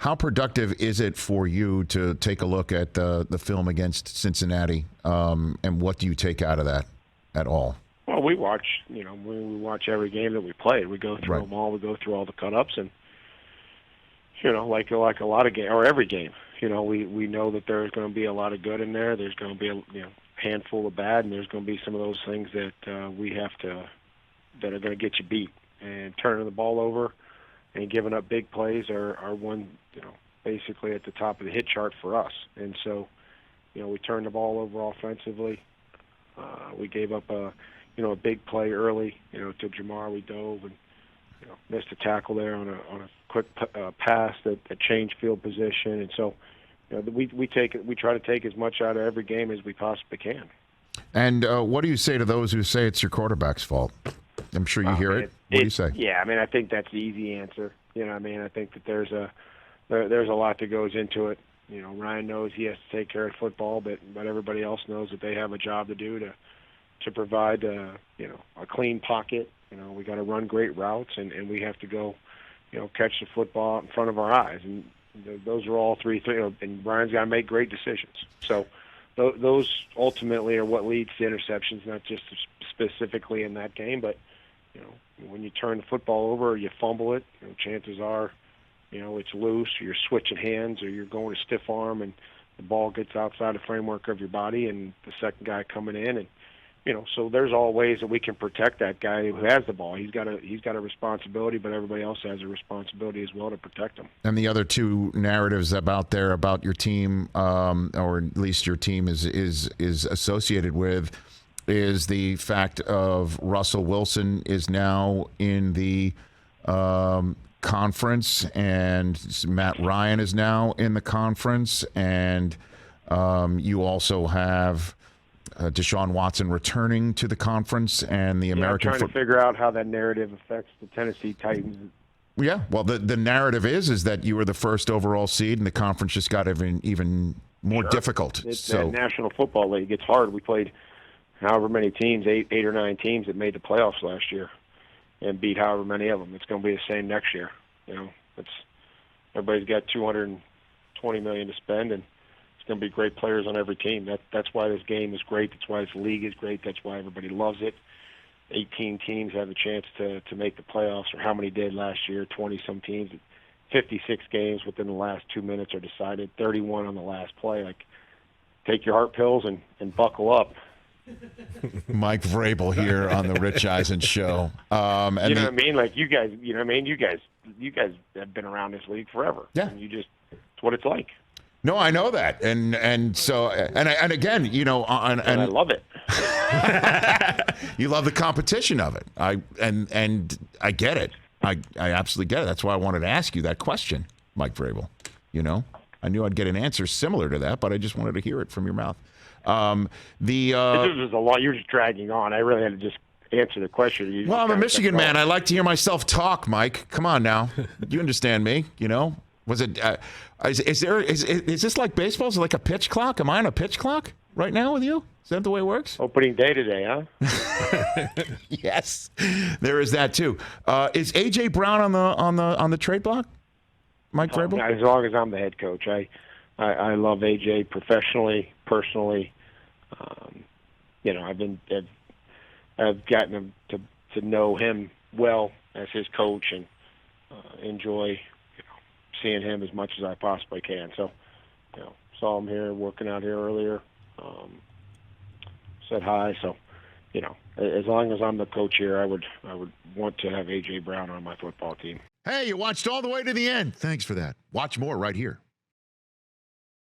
How productive is it for you to take a look at the film against Cincinnati, and what do you take out of that at all? Well, we watch every game that we play. We go through them all. We go through all the cut-ups, and like a lot of games, or every game. We know that there's going to be a lot of good in there. There's going to be a handful of bad, and there's going to be some of those things that that are going to get you beat. And turning the ball over and giving up big plays are one, basically at the top of the hit chart for us. And so, we turned the ball over offensively. We gave up a big play early, to Jamar. We dove and missed a tackle there on a quick pass that changed field position. And so, we try to take as much out of every game as we possibly can. And what do you say to those who say it's your quarterback's fault? I'm sure you hear it. What do you say? Yeah, I think that's the easy answer. I think that there's a lot that goes into it. Ryan knows he has to take care of football, but everybody else knows that they have a job to do to provide a clean pocket. We got to run great routes, and we have to go catch the football in front of our eyes. And those are all three things. And Ryan's got to make great decisions. So those ultimately are what leads to interceptions, not just specifically in that game, but when you turn the football over or you fumble it, chances are, it's loose, or you're switching hands, or you're going to stiff arm, and the ball gets outside the framework of your body, and the second guy coming in, and so there's all ways that we can protect that guy who has the ball. He's got a responsibility, but everybody else has a responsibility as well to protect him. And the other two narratives about your team, or at least your team is associated with, is the fact of Russell Wilson is now in the conference, and Matt Ryan is now in the conference, and you also have Deshaun Watson returning to the conference, and the American. I'm trying to figure out how that narrative affects the Tennessee Titans. Yeah, well, the narrative is that you were the first overall seed, and the conference just got even more difficult. It's the National Football League. It's hard. We played however many teams, eight or nine teams that made the playoffs last year, and beat however many of them. It's going to be the same next year. Everybody's got $220 million to spend, and it's going to be great players on every team. That's why this game is great. That's why this league is great. That's why everybody loves it. 18 teams have a chance to make the playoffs, or how many did last year? 20-some teams. 56 games within the last 2 minutes are decided. 31 on the last play. Take your heart pills and buckle up. Mike Vrabel here on the Rich Eisen Show. And you know what I mean? You guys, you guys have been around this league forever. Yeah. And it's what it's like. No, I know that, and so again, I love it. You love the competition of it. I get it. I absolutely get it. That's why I wanted to ask you that question, Mike Vrabel. I knew I'd get an answer similar to that, but I just wanted to hear it from your mouth. This is a lot. You're just dragging on. I really had to just answer the question. Well, I'm a Michigan man. I like to hear myself talk, Mike. Come on now. You understand me, Was it? Is this like baseball? Is it like a pitch clock? Am I on a pitch clock right now with you? Is that the way it works? Opening day today, huh? Yes, there is that too. Is AJ Brown on the trade block, Mike Vrabel? As long as I'm the head coach, I love AJ professionally, personally. I've gotten to know him well as his coach, and enjoy seeing him as much as I possibly can. So, saw him here, working out here earlier. Said hi. So, as long as I'm the coach here, I would want to have AJ Brown on my football team. Hey, you watched all the way to the end. Thanks for that. Watch more right here.